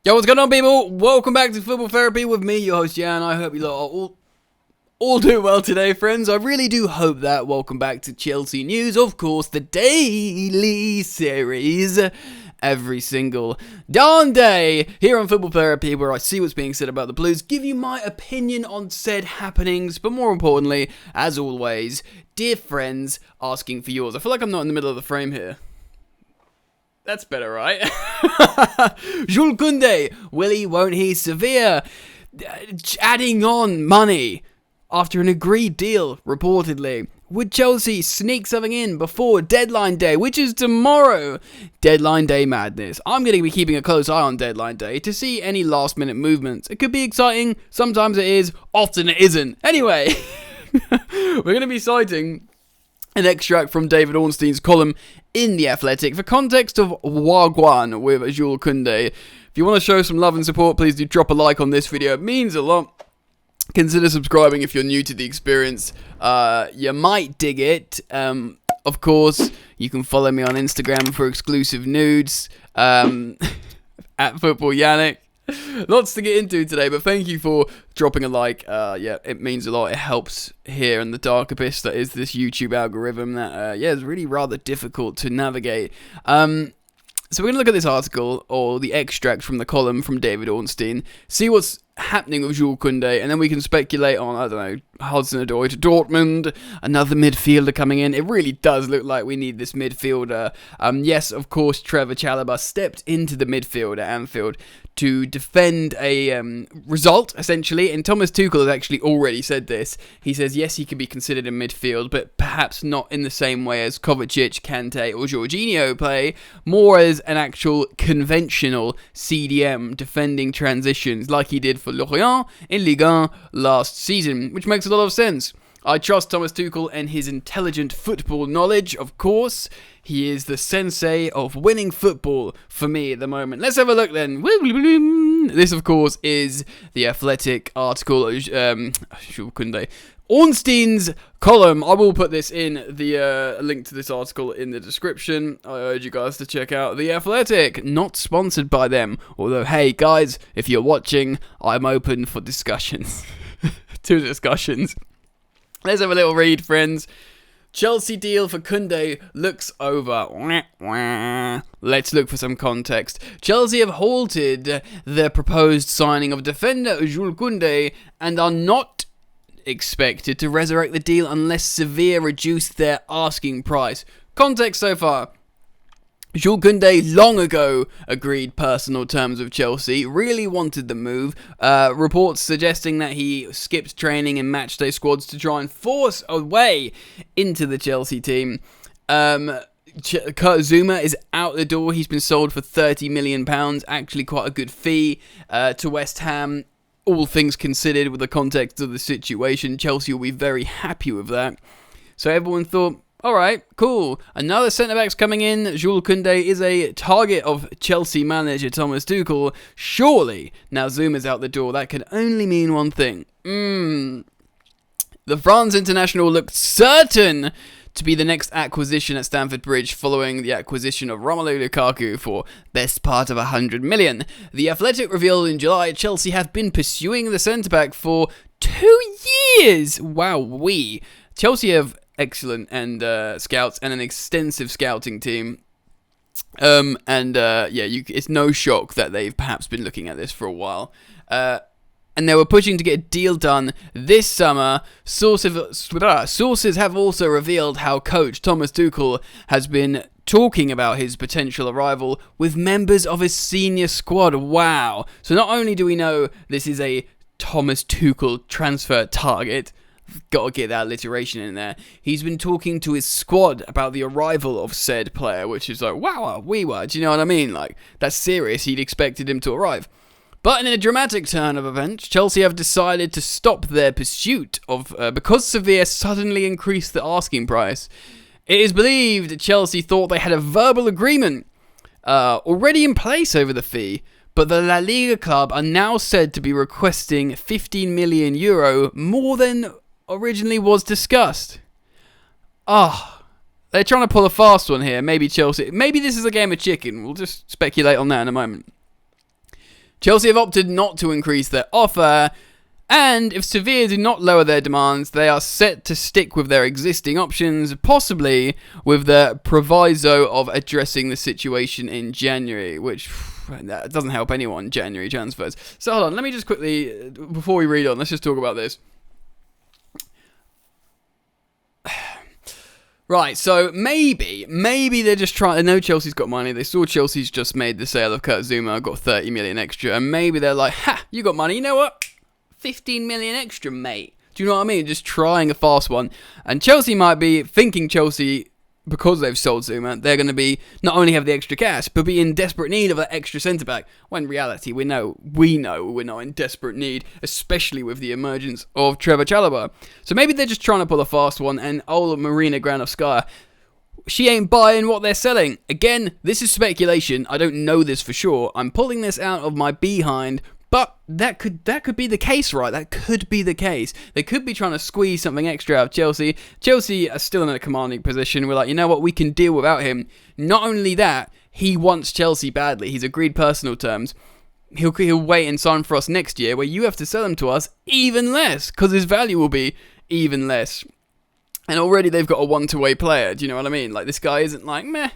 Yo, what's going on, people? Welcome back to Football Therapy with me, your host, Jan. I hope you lot are all doing well today, friends. I really do hope that. Welcome back to Chelsea News, of course, the daily series. Every single darn day here on Football Therapy, where I see what's being said about the Blues, give you my opinion on said happenings, but more importantly, as always, dear friends, asking for yours. I feel like I'm not in the middle of the frame here. That's better, right? Jules Kounde, will he, won't he? Sevilla adding on money after an agreed deal, reportedly. Would Chelsea sneak something in before deadline day, which is tomorrow? Deadline day madness. I'm going to be keeping a close eye on deadline day to see any last minute movements. It could be exciting, sometimes it is, often it isn't. Anyway, we're going to be citing an extract from David Ornstein's column in The Athletic for context of Wagwan with Jules Kounde. If you want to show some love and support, please do drop a like on this video. It means a lot. Consider subscribing if you're new to the experience. You might dig it. Of course, you can follow me on Instagram for exclusive nudes. At Football Yannick. Lots to get into today, but thank you for dropping a like. Yeah, it means a lot. It helps here in the dark abyss that is this YouTube algorithm that, is really rather difficult to navigate. So we're going to look at this article, or the extract from the column from David Ornstein, see what's happening with Jules Kounde, and then we can speculate on, I don't know, Hudson-Odoi to Dortmund, another midfielder coming in. It really does look like we need this midfielder. Yes, of course, Trevor Chalobah stepped into the midfield at Anfield to defend a result, essentially, and Thomas Tuchel has actually already said this. He says, yes, he can be considered in midfield, but perhaps not in the same way as Kovacic, Kante, or Jorginho play, more as an actual conventional CDM defending transitions like he did for Lorient in Ligue 1 last season, which makes a lot of sense. I trust Thomas Tuchel and his intelligent football knowledge, of course. He is the sensei of winning football for me at the moment. Let's have a look then. This, of course, is the Athletic article, Jules Kounde. Ornstein's column. I will put this in the link to this article in the description. I urge you guys to check out The Athletic. Not sponsored by them. Although, hey, guys, if you're watching, I'm open for discussions. Two discussions. Let's have a little read, friends. Chelsea deal for Kounde looks over. Let's look for some context. Chelsea have halted their proposed signing of defender Jules Kounde and are not expected to resurrect the deal unless Sevilla reduce their asking price. Context so far. Jules Kounde long ago agreed personal terms with Chelsea, really wanted the move. Reports suggesting that he skipped training and matchday squads to try and force a way into the Chelsea team. Kurt Zuma is out the door. He's been sold for £30 million, actually quite a good fee to West Ham. All things considered with the context of the situation, Chelsea will be very happy with that. So everyone thought, alright, cool. Another centre-back's coming in. Jules Kounde is a target of Chelsea manager Thomas Tuchel. Surely, now Zuma's out the door, that can only mean one thing. The France international looked certain to be the next acquisition at Stamford Bridge following the acquisition of Romelu Lukaku for best part of $100 million. The Athletic revealed in July Chelsea have been pursuing the centre-back for 2 years. Wowee. Chelsea have excellent and scouts and an extensive scouting team. It's no shock that they've perhaps been looking at this for a while. And they were pushing to get a deal done this summer. Sources have also revealed how coach Thomas Tuchel has been talking about his potential arrival with members of his senior squad. Wow. So not only do we know this is a Thomas Tuchel transfer target, got to get that alliteration in there. He's been talking to his squad about the arrival of said player, which is like, wow, do you know what I mean? Like, that's serious. He'd expected him to arrive. But in a dramatic turn of events, Chelsea have decided to stop their pursuit of because Sevilla suddenly increased the asking price. It is believed Chelsea thought they had a verbal agreement already in place over the fee, but the La Liga club are now said to be requesting €15 million more than originally was discussed. They're trying to pull a fast one here. Maybe Chelsea. Maybe this is a game of chicken. We'll just speculate on that in a moment. Chelsea have opted not to increase their offer, and if Sevilla do not lower their demands, they are set to stick with their existing options, possibly with the proviso of addressing the situation in January, which that doesn't help anyone, January transfers. So hold on, let me just quickly, before we read on, let's just talk about this. Right, so maybe they're just trying. They know Chelsea's got money. They saw Chelsea's just made the sale of Kurt Zuma, got 30 million extra, and maybe they're like, ha, you got money, you know what? 15 million extra, mate. Do you know what I mean? Just trying a fast one. And Chelsea might be thinking because they've sold Zuma, they're going to be not only have the extra cash, but be in desperate need of that extra centre-back. When in reality, we know we're not in desperate need, especially with the emergence of Trevor Chalobah. So maybe they're just trying to pull a fast one, and old Marina Granovskaya, she ain't buying what they're selling. Again, this is speculation. I don't know this for sure. I'm pulling this out of my behind. But that could be the case, right? That could be the case. They could be trying to squeeze something extra out of Chelsea. Chelsea are still in a commanding position. We're like, you know what? We can deal without him. Not only that, he wants Chelsea badly. He's agreed personal terms. He'll wait and sign for us next year, where you have to sell him to us even less, because his value will be even less. And already they've got a one-way player. Do you know what I mean? Like, this guy isn't like, meh,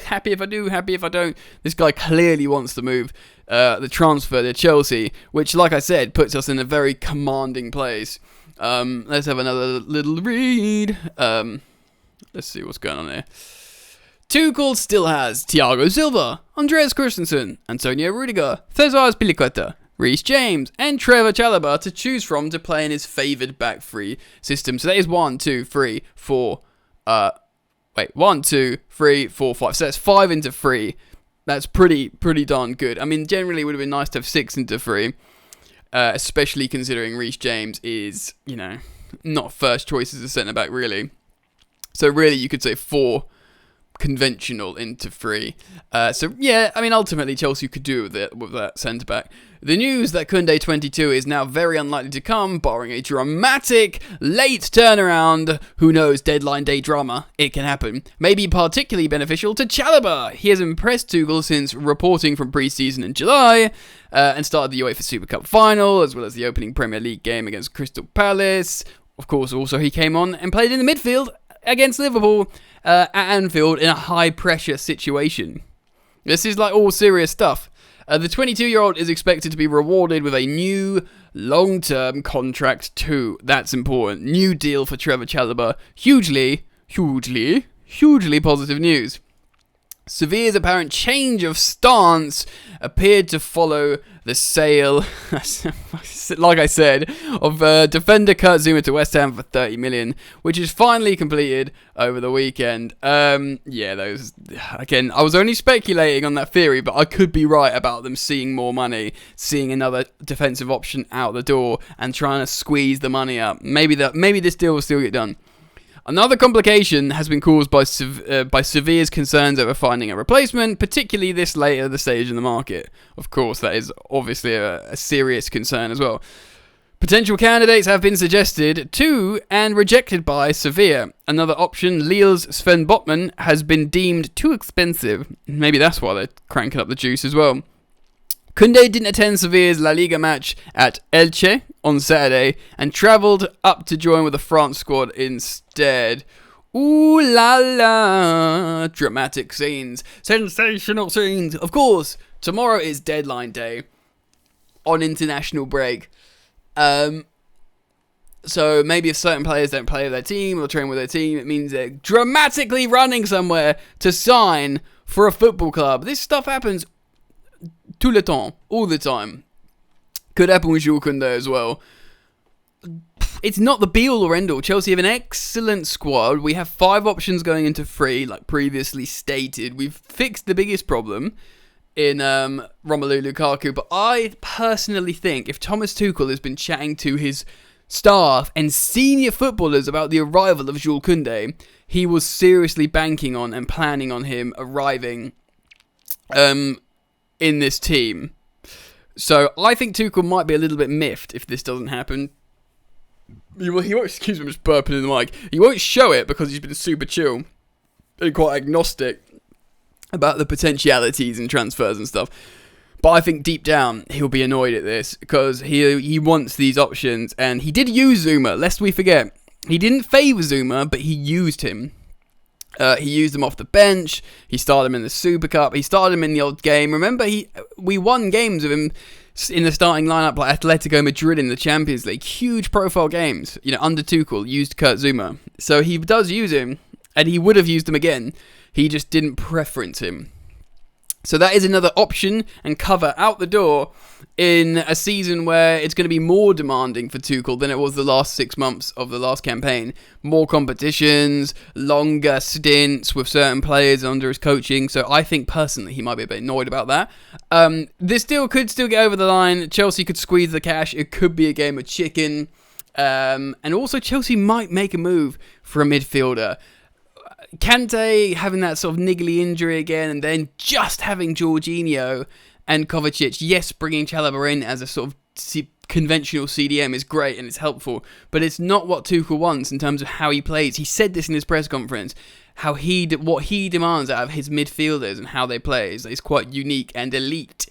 happy if I do, happy if I don't. This guy clearly wants to move the transfer to Chelsea, which, like I said, puts us in a very commanding place. Let's have another little read. Let's see what's going on here. Tuchel still has Thiago Silva, Andreas Christensen, Antonio Rudiger, Cesar Azpilicueta, Reece James, and Trevor Chalobah to choose from to play in his favoured back three system. So that is 1, 2, 3, 4. 1, 2, 3, 4, 5. So that's 5 into 3. That's pretty darn good. I mean, generally it would have been nice to have 6 into 3, especially considering Reece James is, not first choice as a centre back really. So really, you could say 4 conventional into 3. So yeah, I mean, ultimately Chelsea could do with that centre back. The news that Kounde 22 is now very unlikely to come, barring a dramatic late turnaround. Who knows, deadline day drama, it can happen. May be particularly beneficial to Chalobah. He has impressed Tuchel since reporting from pre-season in July, and started the UEFA Super Cup final, as well as the opening Premier League game against Crystal Palace. Of course, also he came on and played in the midfield against Liverpool at Anfield in a high-pressure situation. This is like all serious stuff. The 22-year-old is expected to be rewarded with a new long-term contract too. That's important. New deal for Trevor Chalobah. Hugely positive news. Sevilla's apparent change of stance appeared to follow the sale, like I said, of defender Kurt Zuma to West Ham for 30 million, which is finally completed over the weekend. Those, again, I was only speculating on that theory, but I could be right about them seeing more money, seeing another defensive option out the door, and trying to squeeze the money up. Maybe this deal will still get done. Another complication has been caused by Sevilla's concerns over finding a replacement, particularly this late at the stage in the market. Of course, that is obviously a serious concern as well. Potential candidates have been suggested to and rejected by Sevilla. Another option, Lille's Sven Botman, has been deemed too expensive. Maybe that's why they're cranking up the juice as well. Kounde didn't attend Sevilla's La Liga match at Elche on Saturday and travelled up to join with the France squad instead. Ooh la la! Dramatic scenes. Sensational scenes. Of course, tomorrow is deadline day on international break. So maybe if certain players don't play with their team or train with their team, it means they're dramatically running somewhere to sign for a football club. This stuff happens tout le temps, all the time. Could happen with Jules Kounde as well. It's not the be-all or end-all. Chelsea have an excellent squad. We have 5 options going into 3, like previously stated. We've fixed the biggest problem in Romelu Lukaku, but I personally think if Thomas Tuchel has been chatting to his staff and senior footballers about the arrival of Jules Kounde, he was seriously banking on and planning on him arriving in this team. So I think Tuchel might be a little bit miffed if this doesn't happen. He won't, excuse me, I'm just burping in the mic. He won't show it because he's been super chill and quite agnostic about the potentialities and transfers and stuff. But I think deep down, he'll be annoyed at this because he wants these options. And he did use Zuma, lest we forget. He didn't favour Zuma, but he used him. He used him off the bench. He started him in the Super Cup. He started him in the old game. Remember, we won games with him in the starting lineup, like Atletico Madrid in the Champions League. Huge profile games. Under Tuchel, used Kurt Zuma. So he does use him, and he would have used him again. He just didn't preference him. So that is another option and cover out the door in a season where it's going to be more demanding for Tuchel than it was the last 6 months of the last campaign. More competitions, longer stints with certain players under his coaching. So I think personally he might be a bit annoyed about that. This deal could still get over the line. Chelsea could squeeze the cash. It could be a game of chicken. And also Chelsea might make a move for a midfielder. Kante having that sort of niggly injury again, and then just having Jorginho and Kovacic. Yes, bringing Chalobah in as a sort of conventional CDM is great and it's helpful, but it's not what Tuchel wants in terms of how he plays. He said this in his press conference, what he demands out of his midfielders and how they play is quite unique and elite.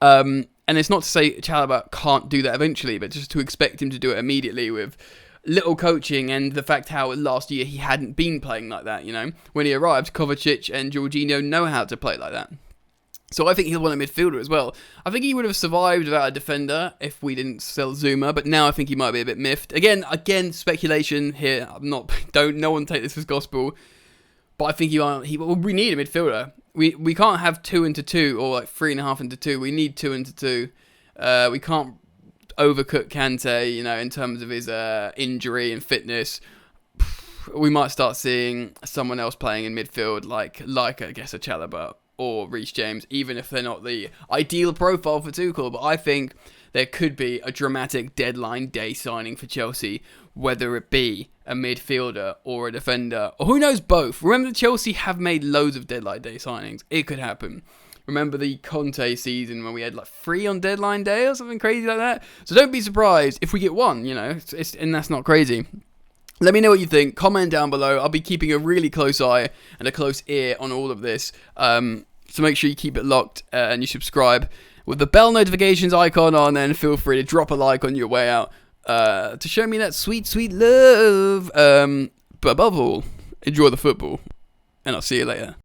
And it's not to say Chalobah can't do that eventually, but just to expect him to do it immediately with little coaching and the fact how last year he hadn't been playing like that, When he arrived, Kovacic and Jorginho know how to play like that. So I think he'll want a midfielder as well. I think he would have survived without a defender if we didn't sell Zuma, but now I think he might be a bit miffed. Again, speculation here. No one take this as gospel, but I think we need a midfielder. We can't have 2 into 2 or like 3.5 into 2. We need 2 into 2. We can't overcook Kante, in terms of his injury and fitness. We might start seeing someone else playing in midfield, like I guess a Chalobah or Reece James, even if they're not the ideal profile for Tuchel. But I think there could be a dramatic deadline day signing for Chelsea, whether it be a midfielder or a defender, or who knows, both. Remember, Chelsea have made loads of deadline day signings. It could happen. Remember the Conte season when we had like 3 on deadline day or something crazy like that? So don't be surprised if we get 1, and that's not crazy. Let me know what you think. Comment down below. I'll be keeping a really close eye and a close ear on all of this. So make sure you keep it locked and you subscribe with the bell notifications icon on, and feel free to drop a like on your way out to show me that sweet, sweet love. But above all, enjoy the football, and I'll see you later.